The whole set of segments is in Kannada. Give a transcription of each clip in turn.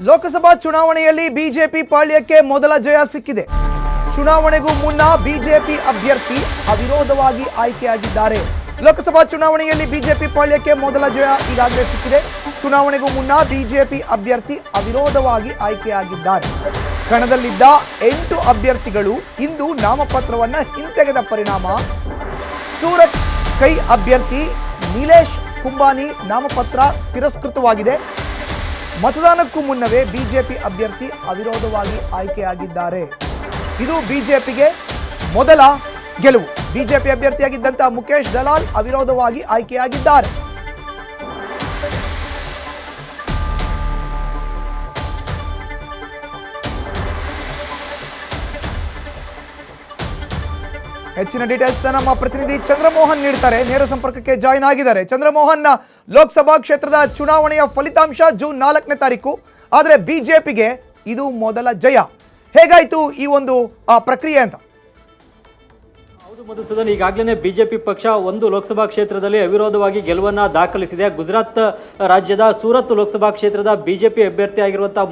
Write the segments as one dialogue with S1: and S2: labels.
S1: ಲೋಕಸಭಾ ಚುನಾವಣೆಯಲ್ಲಿ ಬಿಜೆಪಿ ಪಾಳ್ಯಕ್ಕೆ ಮೊದಲ ಜಯ ಸಿಕ್ಕಿದೆ. ಚುನಾವಣೆಗೂ ಮುನ್ನ ಬಿಜೆಪಿ ಅಭ್ಯರ್ಥಿ ಅವಿರೋಧವಾಗಿ ಆಯ್ಕೆಯಾಗಿದ್ದಾರೆ. ಲೋಕಸಭಾ ಚುನಾವಣೆಯಲ್ಲಿ ಬಿಜೆಪಿ ಪಾಳ್ಯಕ್ಕೆ ಮೊದಲ ಜಯ ಈಗಾಗಲೇ ಸಿಕ್ಕಿದೆ. ಚುನಾವಣೆಗೂ ಮುನ್ನ ಬಿಜೆಪಿ ಅಭ್ಯರ್ಥಿ ಅವಿರೋಧವಾಗಿ ಆಯ್ಕೆಯಾಗಿದ್ದಾರೆ. ಕಣದಲ್ಲಿದ್ದ 8 ಅಭ್ಯರ್ಥಿಗಳು ಇಂದು ನಾಮಪತ್ರವನ್ನು ಹಿಂತೆಗೆದ ಪರಿಣಾಮ ಸೂರತ್ ಕೈ ಅಭ್ಯರ್ಥಿ ನಿಲೇಶ್ ಕುಂಬಾನಿ ನಾಮಪತ್ರ ತಿರಸ್ಕೃತವಾಗಿದೆ. ಮತದಾನಕ್ಕೂ ಮುನ್ನವೇ ಬಿಜೆಪಿ ಅಭ್ಯರ್ಥಿ ಅವಿರೋಧವಾಗಿ ಆಯ್ಕೆಯಾಗಿದ್ದಾರೆ. ಇದು ಬಿಜೆಪಿಗೆ ಮೊದಲ ಗೆಲುವು. ಬಿಜೆಪಿ ಅಭ್ಯರ್ಥಿಯಾಗಿದ್ದಂತಹ ಮುಕೇಶ್ ದಲಾಲ್ ಅವಿರೋಧವಾಗಿ ಆಯ್ಕೆಯಾಗಿದ್ದಾರೆ. ಹೆಚ್ಚಿನ ಡೀಟೇಲ್ಸ್ ನಮ್ಮ ಪ್ರತಿನಿಧಿ ಚಂದ್ರಮೋಹನ್ ನೀಡ್ತಾರೆ. ನೇರ ಸಂಪರ್ಕಕ್ಕೆ ಜಾಯಿನ್ ಆಗಿದ್ದಾರೆ. ಚಂದ್ರಮೋಹನ್, ಲೋಕಸಭಾ ಕ್ಷೇತ್ರದ ಚುನಾವಣೆಯ ಫಲಿತಾಂಶ ಜೂನ್ 4ನೇ ತಾರೀಕು. ಆದರೆ ಬಿಜೆಪಿಗೆ ಇದು ಮೊದಲ ಜಯ. ಹೇಗಾಯಿತು ಈ ಒಂದು ಪ್ರಕ್ರಿಯೆ ಅಂತ?
S2: ಮಧುಸೂದನ್, ಈಗಾಗಲೇ ಬಿಜೆಪಿ ಪಕ್ಷ ಒಂದು ಲೋಕಸಭಾ ಕ್ಷೇತ್ರದಲ್ಲಿ ಅವಿರೋಧವಾಗಿ ಗೆಲುವನ್ನು ದಾಖಲಿಸಿದೆ. ಗುಜರಾತ್ ರಾಜ್ಯದ ಸೂರತ್ ಲೋಕಸಭಾ ಕ್ಷೇತ್ರದ ಬಿಜೆಪಿ ಅಭ್ಯರ್ಥಿಯಾಗಿರುವಂತಹ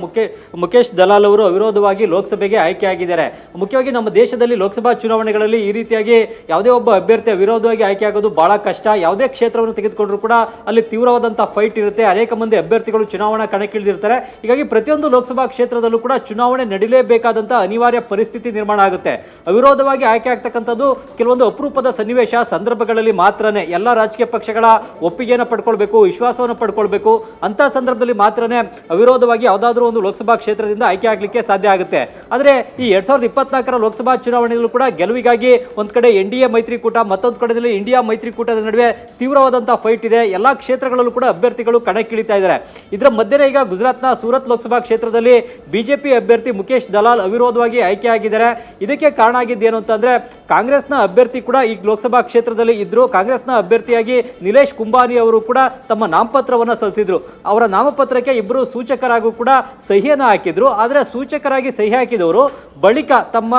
S2: ಮುಕೇಶ್ ದಲಾಲ್ ಅವರು ಅವಿರೋಧವಾಗಿ ಲೋಕಸಭೆಗೆ ಆಯ್ಕೆಯಾಗಿದ್ದಾರೆ. ಮುಖ್ಯವಾಗಿ ನಮ್ಮ ದೇಶದಲ್ಲಿ ಲೋಕಸಭಾ ಚುನಾವಣೆಗಳಲ್ಲಿ ಈ ರೀತಿಯಾಗಿ ಯಾವುದೇ ಒಬ್ಬ ಅಭ್ಯರ್ಥಿ ಅವಿರೋಧವಾಗಿ ಆಯ್ಕೆಯಾಗೋದು ಬಹಳ ಕಷ್ಟ. ಯಾವುದೇ ಕ್ಷೇತ್ರವನ್ನು ತೆಗೆದುಕೊಂಡ್ರೂ ಕೂಡ ಅಲ್ಲಿ ತೀವ್ರವಾದಂತಹ ಫೈಟ್ ಇರುತ್ತೆ. ಅನೇಕ ಮಂದಿ ಅಭ್ಯರ್ಥಿಗಳು ಚುನಾವಣಾ ಕಣಕ್ಕಿಳಿದಿರ್ತಾರೆ. ಹೀಗಾಗಿ ಪ್ರತಿಯೊಂದು ಲೋಕಸಭಾ ಕ್ಷೇತ್ರದಲ್ಲೂ ಕೂಡ ಚುನಾವಣೆ ನಡೀಲೇಬೇಕಾದಂತಹ ಅನಿವಾರ್ಯ ಪರಿಸ್ಥಿತಿ ನಿರ್ಮಾಣ ಆಗುತ್ತೆ. ಅವಿರೋಧವಾಗಿ ಆಯ್ಕೆ ಆಗ್ತಕ್ಕಂಥದ್ದು ಕೆಲವೊಂದು ಅಪರೂಪದ ಸನ್ನಿವೇಶ ಸಂದರ್ಭಗಳಲ್ಲಿ ಮಾತ್ರನೇ. ಎಲ್ಲ ರಾಜಕೀಯ ಪಕ್ಷಗಳ ಒಪ್ಪಿಗೆಯನ್ನು ಪಡ್ಕೊಳ್ಬೇಕು, ವಿಶ್ವಾಸವನ್ನು ಪಡ್ಕೊಳ್ಬೇಕು. ಅಂತ ಸಂದರ್ಭದಲ್ಲಿ ಮಾತ್ರನೇ ಅವಿರೋಧವಾಗಿ ಯಾವುದಾದ್ರೂ ಒಂದು ಲೋಕಸಭಾ ಕ್ಷೇತ್ರದಿಂದ ಆಯ್ಕೆ ಆಗಲಿಕ್ಕೆ ಸಾಧ್ಯ ಆಗುತ್ತೆ. ಆದರೆ ಈ 2024ರ ಲೋಕಸಭಾ ಚುನಾವಣೆಯಲ್ಲೂ ಕೂಡ ಗೆಲುವಿಗಾಗಿ ಒಂದು ಕಡೆ NDA ಮೈತ್ರಿಕೂಟ, ಮತ್ತೊಂದು ಕಡೆಯಲ್ಲಿ ಇಂಡಿಯಾ ಮೈತ್ರಿಕೂಟದ ನಡುವೆ ತೀವ್ರವಾದಂತಹ ಫೈಟ್ ಇದೆ. ಎಲ್ಲ ಕ್ಷೇತ್ರಗಳಲ್ಲೂ ಕೂಡ ಅಭ್ಯರ್ಥಿಗಳು ಕಣಕ್ಕಿಳಿತಾ ಇದ್ದಾರೆ. ಇದರ ಮಧ್ಯೆ ಈಗ ಗುಜರಾತ್ನ ಸೂರತ್ ಲೋಕಸಭಾ ಕ್ಷೇತ್ರದಲ್ಲಿ ಬಿಜೆಪಿ ಅಭ್ಯರ್ಥಿ ಮುಕೇಶ್ ದಲಾಲ್ ಅವಿರೋಧವಾಗಿ ಆಯ್ಕೆಯಾಗಿದ್ದಾರೆ. ಇದಕ್ಕೆ ಕಾರಣ ಆಗಿದ್ದೇನು ಅಂತಂದ್ರೆ, ಕಾಂಗ್ರೆಸ್ನ ಅಭ್ಯರ್ಥಿ ಕೂಡ ಈ ಲೋಕಸಭಾ ಕ್ಷೇತ್ರದಲ್ಲಿ ಇದ್ರು. ಕಾಂಗ್ರೆಸ್ನ ಅಭ್ಯರ್ಥಿಯಾಗಿ ನಿಲೇಶ್ ಕುಂಬಾನಿ ಅವರು ಕೂಡ ತಮ್ಮ ನಾಮಪತ್ರವನ್ನು ಸಲ್ಲಿಸಿದ್ರು. ಅವರ ನಾಮಪತ್ರಕ್ಕೆ ಇಬ್ಬರು ಸೂಚಕರಾಗೂ ಕೂಡ ಸಹಿಯನ್ನು ಹಾಕಿದ್ರು. ಆದರೆ ಸೂಚಕರಾಗಿ ಸಹಿ ಹಾಕಿದವರು ಬಳಿಕ ತಮ್ಮ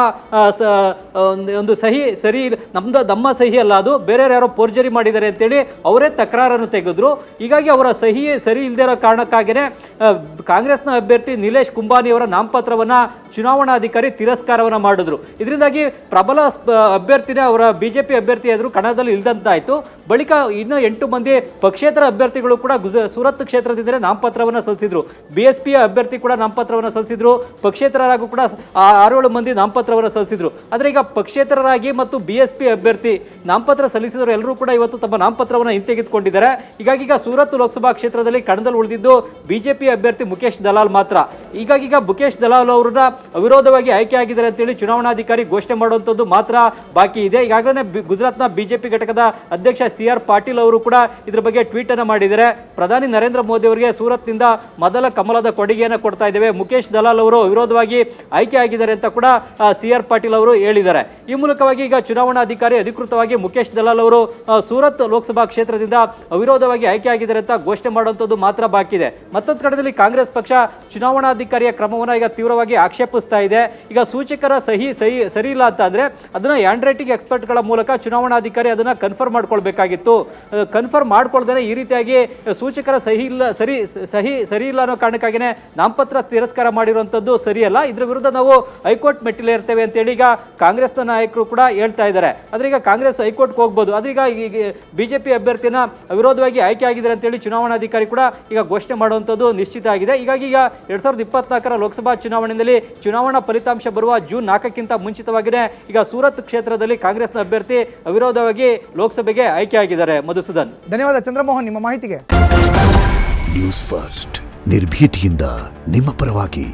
S2: ಒಂದು ಸಹಿ ಸರಿ ನಮ್ಮ ಸಹಿ ಅಲ್ಲ, ಅದು ಬೇರೆ ಯಾರೋ ಫೋರ್ಜರಿ ಮಾಡಿದ್ದಾರೆ ಅಂತೇಳಿ ಅವರೇ ತಕರಾರನ್ನು ತೆಗೆದ್ರು. ಹೀಗಾಗಿ ಅವರ ಸಹಿ ಸರಿ ಇಲ್ಲದೆ ಇರೋ ಕಾರಣಕ್ಕಾಗಿಯೇ ಕಾಂಗ್ರೆಸ್ನ ಅಭ್ಯರ್ಥಿ ನಿಲೇಶ್ ಕುಂಬಾನಿ ಅವರ ನಾಮಪತ್ರವನ್ನು ಚುನಾವಣಾಧಿಕಾರಿ ತಿರಸ್ಕಾರವನ್ನು ಮಾಡಿದ್ರು. ಇದರಿಂದಾಗಿ ಪ್ರಬಲ ಅಭ್ಯರ್ಥಿನೇ ಅವರ ಬಿಜೆಪಿ ಅಭ್ಯರ್ಥಿ ಎದುರು ಕಣದಲ್ಲಿ ಇಲ್ದಂತಾಯಿತು. ಬಳಿಕ ಇನ್ನೂ 8 ಮಂದಿ ಪಕ್ಷೇತರ ಅಭ್ಯರ್ಥಿಗಳು ಕೂಡ ಸೂರತ್ ಕ್ಷೇತ್ರದಿಂದಲೇ ನಾಮಪತ್ರವನ್ನು ಸಲ್ಲಿಸಿದ್ರು. BSP ಅಭ್ಯರ್ಥಿ ಕೂಡ ನಾಮಪತ್ರವನ್ನು ಸಲ್ಲಿಸಿದ್ರು. ಪಕ್ಷೇತರರಾಗೂ ಕೂಡ 6-7 ಮಂದಿ ನಾಮಪತ್ರವನ್ನು ಸಲ್ಲಿಸಿದ್ರು. ಆದರೆ ಈಗ ಪಕ್ಷೇತರರಾಗಿ ಮತ್ತು BSP ಅಭ್ಯರ್ಥಿ ನಾಮಪತ್ರ ಸಲ್ಲಿಸಿದ್ರು ಎಲ್ಲರೂ ಕೂಡ ಇವತ್ತು ತಮ್ಮ ನಾಮಪತ್ರವನ್ನು ಹಿಂತೆಗೆದುಕೊಂಡಿದ್ದಾರೆ. ಹೀಗಾಗಿ ಈಗ ಸೂರತ್ ಲೋಕಸಭಾ ಕ್ಷೇತ್ರದಲ್ಲಿ ಕಣದಲ್ಲಿ ಉಳಿದಿದ್ದು ಬಿಜೆಪಿ ಅಭ್ಯರ್ಥಿ ಮುಕೇಶ್ ದಲಾಲ್ ಮಾತ್ರ. ಹೀಗಾಗಿ ಈಗ ಮುಕೇಶ್ ದಲಾಲ್ ಅವರನ್ನ ಅವಿರೋಧವಾಗಿ ಆಯ್ಕೆಯಾಗಿದ್ದಾರೆ ಅಂತೇಳಿ ಚುನಾವಣಾಧಿಕಾರಿ ಘೋಷಣೆ ಮಾಡುವಂಥದ್ದು ಮಾತ್ರ ಬಾಕಿ ಇದೆ. ಈಗಾಗಲೇ ಗುಜರಾತ್ನ ಬಿಜೆಪಿ ಘಟಕದ ಅಧ್ಯಕ್ಷ CR ಪಾಟೀಲ್ ಅವರು ಕೂಡ ಇದರ ಬಗ್ಗೆ ಟ್ವೀಟ್ ಅನ್ನು ಮಾಡಿದ್ದಾರೆ. ಪ್ರಧಾನಿ ನರೇಂದ್ರ ಮೋದಿ ಅವರಿಗೆ ಸೂರತ್ನಿಂದ ಮೊದಲ ಕಮಲದ ಕೊಡುಗೆಯನ್ನು ಕೊಡ್ತಾ ಇದ್ದೇವೆ, ಮುಕೇಶ್ ದಲಾಲ್ ಅವರು ವಿರೋಧವಾಗಿ ಆಯ್ಕೆಯಾಗಿದ್ದಾರೆ ಅಂತ ಕೂಡ CR ಪಾಟೀಲ್ ಅವರು ಹೇಳಿದ್ದಾರೆ. ಈ ಮೂಲಕವಾಗಿ ಈಗ ಚುನಾವಣಾಧಿಕಾರಿ ಅಧಿಕೃತವಾಗಿ ಮುಕೇಶ್ ದಲಾಲ್ ಅವರು ಸೂರತ್ ಲೋಕಸಭಾ ಕ್ಷೇತ್ರದಿಂದ ಅವಿರೋಧವಾಗಿ ಆಯ್ಕೆಯಾಗಿದ್ದಾರೆ ಅಂತ ಘೋಷಣೆ ಮಾಡುವಂಥದ್ದು ಮಾತ್ರ ಬಾಕಿ ಇದೆ. ಮತ್ತೊಂದು ಕಡೆಯಲ್ಲಿ ಕಾಂಗ್ರೆಸ್ ಪಕ್ಷ ಚುನಾವಣಾಧಿಕಾರಿಯ ಕ್ರಮವನ್ನು ಈಗ ತೀವ್ರವಾಗಿ ಆಕ್ಷೇಪಿಸ್ತಾ ಇದೆ. ಈಗ ಸೂಚಕರ ಸರಿ ಇಲ್ಲ ಅಂತ ಅಂದ್ರೆ ಅದನ್ನ ಹ್ಯಾಂಡ್ ರೈಟಿಂಗ್ ಎಕ್ಸ್ಪರ್ಟ್ಗಳ ಮೂಲಕ ಚುನಾವಣಾಧಿಕಾರಿ ಅದನ್ನ ಕನ್ಫರ್ಮ್ ಮಾಡ್ಕೊಳ್ಬೇಕಾಗಿತ್ತು. ಕನ್ಫರ್ಮ್ ಮಾಡ್ಕೊಳ್ದೇ ಈ ರೀತಿಯಾಗಿ ಸೂಚಕರ ಸರಿ ಇಲ್ಲ ಅನ್ನೋ ಕಾರಣಕ್ಕಾಗಿಯೇ ನಾಮಪತ್ರ ತಿರಸ್ಕಾರ ಮಾಡಿರುವಂಥದ್ದು ಸರಿಯಲ್ಲ. ಇದರ ವಿರುದ್ಧ ನಾವು ಹೈಕೋರ್ಟ್ ಮೆಟ್ಟಿಲೇ ಇರ್ತೇವೆ ಅಂತೇಳಿ ಈಗ ಕಾಂಗ್ರೆಸ್ನ ನಾಯಕರು ಕೂಡ ಹೇಳ್ತಾ ಇದ್ದಾರೆ. ಆದರೆ ಈಗ ಕಾಂಗ್ರೆಸ್ ಹೈಕೋರ್ಟ್ಗೆ ಹೋಗ್ಬೋದು. ಆದರೆ ಈಗ ಬಿಜೆಪಿ ಅಭ್ಯರ್ಥಿನ ಅವಿರೋಧವಾಗಿ ಆಯ್ಕೆ ಆಗಿದ್ದಾರೆ ಅಂತೇಳಿ ಚುನಾವಣಾಧಿಕಾರಿ ಕೂಡ ಈಗ ಘೋಷಣೆ ಮಾಡುವಂಥದ್ದು ನಿಶ್ಚಿತ ಆಗಿದೆ. ಹೀಗಾಗಿ ಈಗ 2024ರ ಲೋಕಸಭಾ ಚುನಾವಣೆಯಲ್ಲಿ ಚುನಾವಣಾ ಫಲಿತಾಂಶ ಬರುವ ಜೂನ್ 4ಕ್ಕಿಂತ ಮುಂಚಿತವಾಗಿಯೇ ಈಗ ಸೂರತ್ ಕ್ಷೇತ್ರದಲ್ಲಿ ಕಾಂಗ್ರೆಸ್ನ ಅಭ್ಯರ್ಥಿ ಅವಿರೋಧವಾಗಿ ಲೋಕಸಭೆಗೆ ಆಯ್ಕೆಯಾಗಿದ್ದಾರೆ. ಮಧುಸೂದನ್,
S1: ಧನ್ಯವಾದ ಚಂದ್ರಮೋಹನ್ ನಿಮ್ಮ ಮಾಹಿತಿಗೆ.
S3: ನ್ಯೂಸ್ ಫಸ್ಟ್ ನಿರ್ಭೀತಿಯಿಂದ ನಿಮ್ಮ ಪರವಾಗಿ.